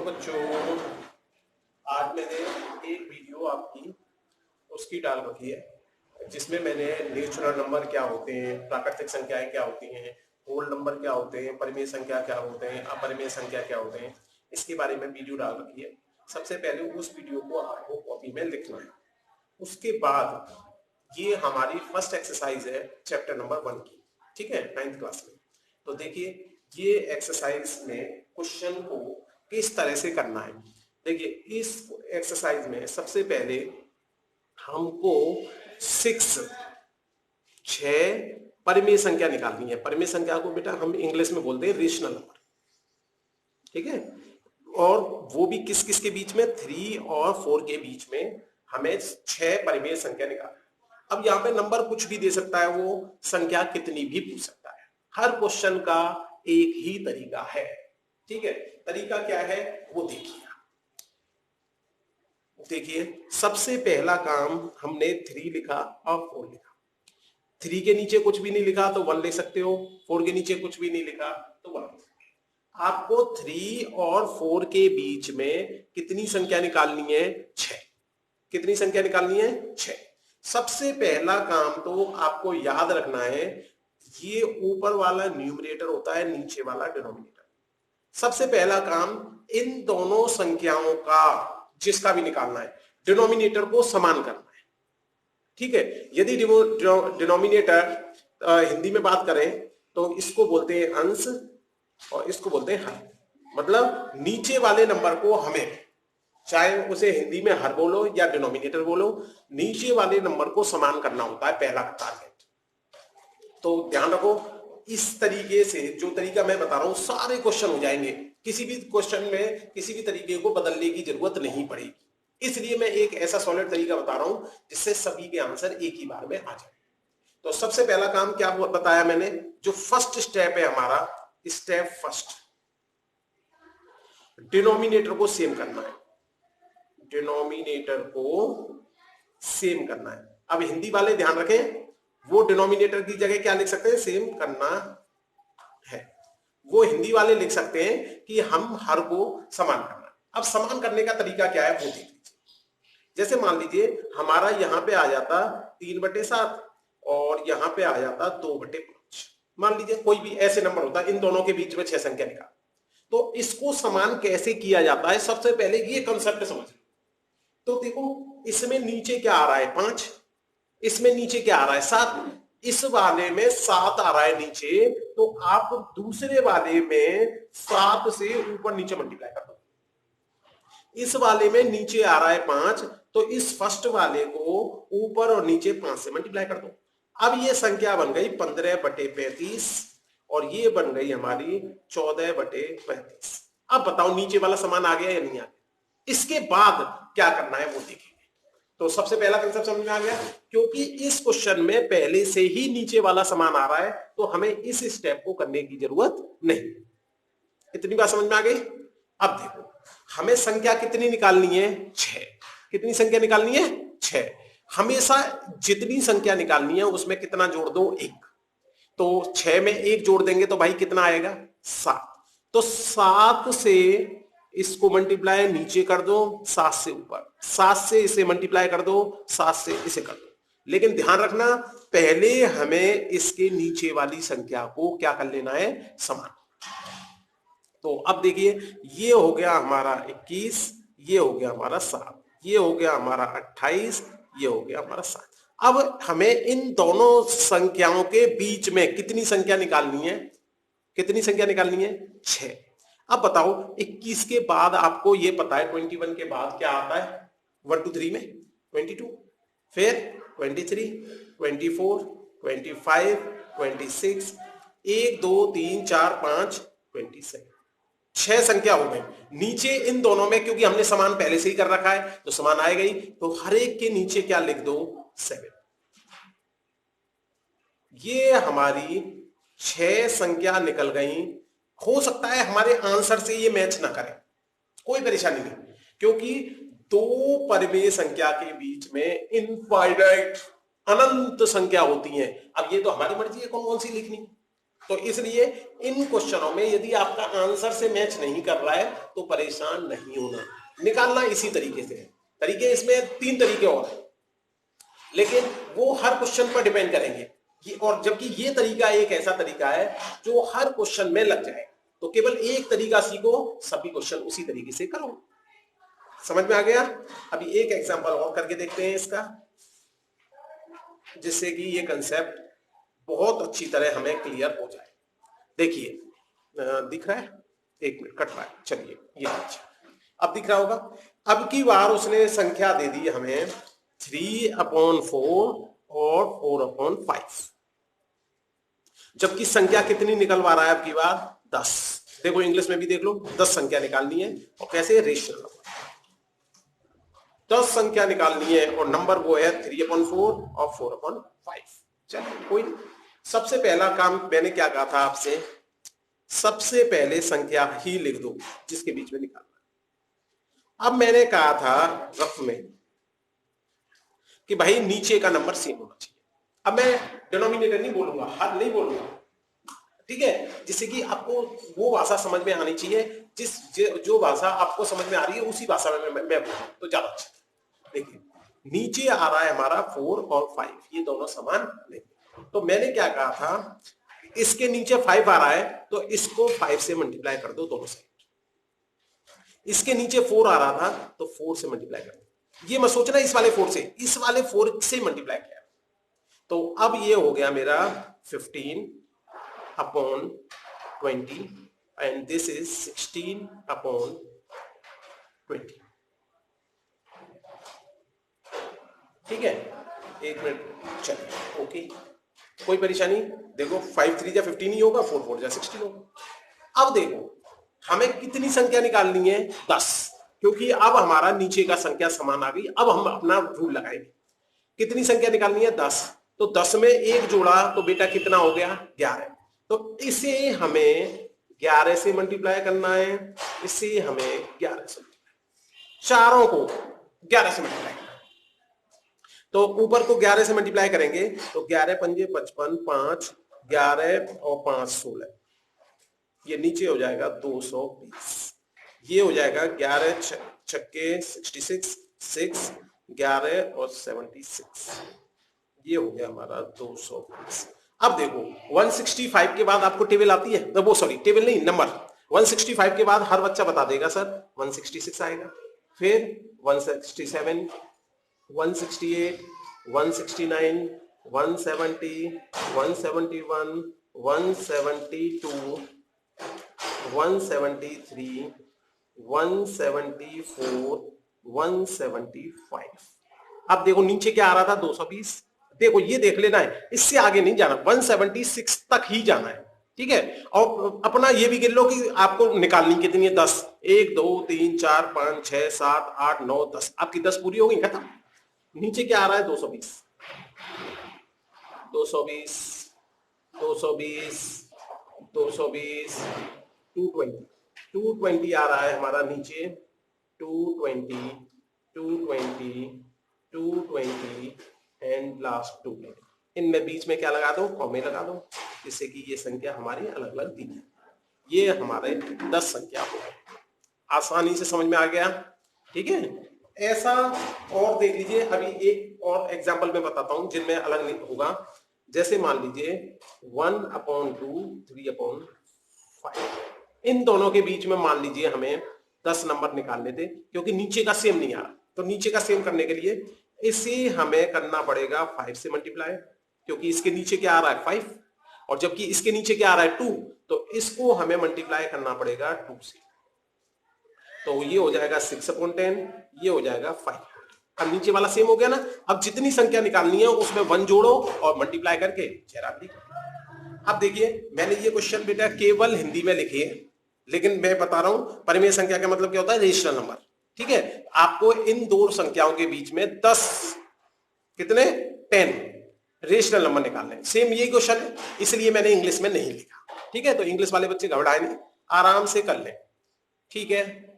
बच्चों, आज मैंने एक वीडियो आपकी उसकी डाल रखी है जिसमें मैंने नेचुरल नंबर क्या होते हैं, प्राकृतिक संख्याएं क्या होती हैं, होल नंबर क्या होते हैं, परिमेय संख्या क्या होते हैं, अपरिमेय संख्या क्या होते हैं, इसके बारे में वीडियो डाल रखी है। सबसे पहले उस वीडियो को आपको कॉपी में लिखना है। उसके बाद ये हमारी फर्स्ट एक्सरसाइज है चैप्टर नंबर 1 की, ठीक है, 9th क्लास में। तो देखिए ये एक्सरसाइज में क्वेश्चन को किस तरह से करना है। देखिए इस एक्सरसाइज में सबसे पहले हमको 6 परिमेय संख्या निकालनी है। परिमेय संख्या को बेटा हम इंग्लिश में बोलते हैं रेशनल नंबर, ठीक है। और वो भी किस किस के बीच में, 3 और 4 के बीच में हमें 6 परिमेय संख्या निकालना है। अब यहाँ पे नंबर कुछ भी दे सकता है, वो संख्या कितनी भी पूछ सकता है। हर क्वेश्चन का एक ही तरीका है, ठीक है। तरीका क्या है वो देखिए। देखिए सबसे पहला काम हमने 3 लिखा और 4 लिखा। 3 के नीचे कुछ भी नहीं लिखा तो 1 ले सकते हो, 4 के नीचे कुछ भी नहीं लिखा तो 1 ले सकते हो। आपको 3 और 4 के बीच में कितनी संख्या निकालनी है? 6। कितनी संख्या निकालनी है? 6। सबसे पहला काम तो आपको याद रखना है, ये ऊपर वाला न्यूमरेटर होता है, नीचे वाला डिनोमिनेटर। सबसे पहला काम इन दोनों संख्याओं का, जिसका भी निकालना है, डिनोमिनेटर को समान करना है, ठीक है। यदि डिनोमिनेटर हिंदी में बात करें तो इसको बोलते हैं अंश और इसको बोलते हैं हर। मतलब नीचे वाले नंबर को हमें, चाहे उसे हिंदी में हर बोलो या डिनोमिनेटर बोलो, नीचे वाले नंबर को समान करना होता है पहला टारगेट। तो ध्यान रखो, इस तरीके से जो तरीका मैं बता रहा हूं सारे क्वेश्चन हो जाएंगे। किसी भी क्वेश्चन में किसी भी तरीके को बदलने की जरूरत नहीं पड़ेगी। इसलिए मैं एक ऐसा सॉलिड तरीका बता रहा हूं जिससे सभी के आंसर एक ही बार में आ जाए। तो सबसे पहला काम क्या बताया मैंने, जो फर्स्ट स्टेप है हमारा, स्टेप फर्स्ट, डिनोमिनेटर को सेम करना है। डिनोमिनेटर को सेम करना है। अब हिंदी वाले ध्यान रखें, वो डिनोमिनेटर की जगह क्या लिख सकते हैं? सेम करना है। वो हिंदी वाले लिख सकते हैं कि हम हर को समान करना है। अब समान करने का तरीका क्या है वो देख लीजिए। जैसे मान लीजिए हमारा यहां पे आ जाता 3/7 और यहां पे आ जाता 2/5। मान लीजिए कोई भी ऐसे नंबर होता है, इन दोनों के बीच में 6 संख्या निकाल। तो इसको समान कैसे किया जाता है, सबसे पहले ये कंसेप्ट समझ लो। तो देखो इसमें नीचे क्या आ रहा है? 5। इसमें नीचे क्या आ रहा है? 7। इस वाले में 7 आ रहा है नीचे, तो आप दूसरे वाले में 7 से ऊपर नीचे मल्टीप्लाई कर दो। इस वाले में नीचे आ रहा है 5, तो इस फर्स्ट वाले को ऊपर और नीचे 5 से मल्टीप्लाई कर दो। अब ये संख्या बन गई 15/35 और ये बन गई हमारी 14/35। अब बताओ नीचे वाला समान आ गया या नहीं आ गया? इसके बाद क्या करना है वो देखेंगे। तो सबसे पहला कंसेप्ट समझ में आ गया, क्योंकि इस क्वेश्चन में पहले से ही नीचे वाला समान आ रहा है, तो हमें इस स्टेप को करने की जरूरत नहीं। इतनी बात समझ में आ गई? अब देखो हमें संख्या कितनी निकालनी है? 6। कितनी संख्या निकालनी है? 6। हमेशा जितनी संख्या निकालनी है उसमें कितना जोड़ दो? 1। तो 6 में 1 जोड़ देंगे तो भाई कितना आएगा? 7। तो 7 से इसको मल्टीप्लाई नीचे कर दो, 7 से ऊपर, 7 से इसे मल्टीप्लाई कर दो, 7 से इसे कर दो। लेकिन ध्यान रखना, पहले हमें इसके नीचे वाली संख्या को क्या कर लेना है? समान। तो अब देखिए ये हो गया हमारा 21, ये हो गया हमारा 7, ये हो गया हमारा 28, ये हो गया हमारा 7। अब हमें इन दोनों संख्याओं के बीच में कितनी संख्या निकालनी है? कितनी संख्या निकालनी है? 6। अब बताओ 21 के बाद आपको ये पता है 21 के बाद क्या आता है? 1 2 3 में 22, फिर 23, 24, 25, 26, 1 2 3 4 5, 27। 6 संख्या हो गई। नीचे इन दोनों में क्योंकि हमने समान पहले से ही कर रखा है तो समान आएगा ही, तो हर एक के नीचे क्या लिख दो? 7। ये हमारी 6 संख्या निकल गई। हो सकता है हमारे आंसर से ये मैच ना करें, कोई परेशानी नहीं, क्योंकि 2 परिमेय संख्या के बीच में इनफाइनाइट अनंत संख्या होती है। अब ये तो हमारी मर्जी है कौन कौन सी लिखनी। तो इसलिए इन क्वेश्चनों में यदि आपका आंसर से मैच नहीं कर रहा है तो परेशान नहीं होना, निकालना इसी तरीके से। तरीके इसमें 3 तरीके और हैं, लेकिन वो हर क्वेश्चन पर डिपेंड करेंगे और जबकि ये तरीका एक ऐसा तरीका है जो हर क्वेश्चन में लग जाए। तो केवल एक तरीका सीखो, सभी क्वेश्चन उसी तरीके से करो। समझ में आ गया? अभी एक एग्जांपल और करके देखते हैं इसका, जिससे कि ये कंसेप्ट बहुत अच्छी तरह हमें क्लियर हो जाए। देखिए दिख रहा है? 1 मिनट कट रहा है, चलिए ये अब दिख रहा होगा। अब की बार उसने संख्या दे दी हमें 3/4 और 4/5, जबकि संख्या कितनी निकलवा रहा है अब की बार? 10। देखो इंग्लिश में भी देख लो, 10 संख्या निकालनी है और कैसे? रेशनल नंबर 10 संख्या निकालनी है और नंबर वो है 3/4 और 4/5। चलिए कोई नहीं। सबसे पहला काम मैंने क्या कहा था आपसे, सबसे पहले संख्या ही लिख दो जिसके बीच में निकालना है। अब मैंने कहा था रफ में कि भाई नीचे का नंबर सेम होना चाहिए। अब मैं डिनोमिनेटर नहीं बोलूंगा, हद नहीं बोलूंगा, ठीक है, जिससे कि आपको वो भाषा समझ में आनी चाहिए, जो भाषा आपको समझ में आ रही है उसी भाषा में मैं बोलूं तो ज्यादा अच्छा। देखिए नीचे आ रहा है हमारा 4 और 5, ये दोनों समान नहीं। तो मैंने क्या कहा था, इसके नीचे 5 आ रहा है तो इसको 5 से मल्टीप्लाई कर दो दोनों साइड। इसके नीचे 4 आ रहा था तो 4 से मल्टीप्लाई कर दो। ये मत सोचना इस वाले 4 से, इस वाले 4 से मल्टीप्लाई किया। तो अब ये हो गया मेरा 15/20 एंड दिस इज 16/20। ठीक है, 1 मिनट चलिए, ओके, कोई परेशानी? देखो 5 3 जा 15 ही होगा, 4 4 जा 16 होगा। अब देखो हमें कितनी संख्या निकालनी है? 10, क्योंकि अब हमारा नीचे का संख्या समान आ गई। अब हम अपना रूल लगाएंगे। कितनी संख्या निकालनी है? 10। तो 10 में 1 जोड़ा तो बेटा कितना हो गया? 11। तो इसे हमें 11 से मल्टीप्लाई करना है, इसे हमें 11 से, चारों को 11 से मल्टीप्लाई करना है। तो ऊपर को 11 से मल्टीप्लाई करेंगे तो 11 पंजे 55, 5 11 और 5 16, ये नीचे हो जाएगा 220। ये हो जाएगा 11 छक्के 66, 6 11 और 76, ये हो गया हमारा 220। अब देखो 165 के बाद आपको टेबल आती है, वो सॉरी टेबल नहीं, नंबर। 165 के बाद हर बच्चा बता देगा सर 166 आएगा, फिर 167, 168, 169, 170, 171, 172, 173, 174, 175। अब देखो नीचे क्या आ रहा था? 220। देखो ये देख लेना है, इससे आगे नहीं जाना, 176 तक ही जाना है, ठीक है। और अपना ये भी गिन लो कि आपको निकालनी कितनी है? 10। 1 2 3 4 5 6 7 8 9 10, आपकी 10 पूरी हो गई, खत्म। नीचे क्या आ रहा है? 220, 220, 220, 220, 220, 220 आ रहा है हमारा नीचे, 220, 220, 220 एंड लास्ट 220। इनमें बीच में क्या लगा दो? कॉमे लगा दो, जिससे कि ये संख्या हमारी अलग अलग दी है। ये हमारे 10 संख्या हो गए। आसानी से समझ में आ गया, ठीक है। ऐसा और देख लीजिए, अभी एक और एग्जांपल में बताता हूं जिनमें अलग नहीं होगा। जैसे मान लीजिए 1/2, 3/5, इन दोनों के बीच में मान लीजिए हमें 10 नंबर निकालने थे, क्योंकि नीचे का सेम नहीं आ रहा। तो नीचे का सेम करने के लिए इसे हमें करना पड़ेगा 5 से मल्टीप्लाई, क्योंकि इसके नीचे क्या आ रहा है? 5, और जबकि इसके नीचे क्या आ रहा है? 2, तो इसको हमें मल्टीप्लाई करना पड़ेगा 2 से। तो ये हो जाएगा 6/10, ये हो जाएगा 5। अब नीचे वाला सेम हो गया ना। अब जितनी संख्या निकालनी है उसमें 1 जोड़ो और मल्टीप्लाई करके चेहरा। अब देखिए मैंने ये क्वेश्चन बेटा केवल हिंदी में लिखे, लेकिन मैं बता रहा हूं परिमेय संख्या का मतलब क्या होता है? रेशनल नंबर, ठीक है। आपको इन दो संख्याओं के बीच में 10 कितने? 10 रेशनल नंबर निकालने हैं। सेम यही क्वेश्चन है, इसलिए मैंने इंग्लिश में नहीं लिखा, ठीक है। तो इंग्लिश वाले बच्चे घबराए नहीं, आराम से कर लें, ठीक है।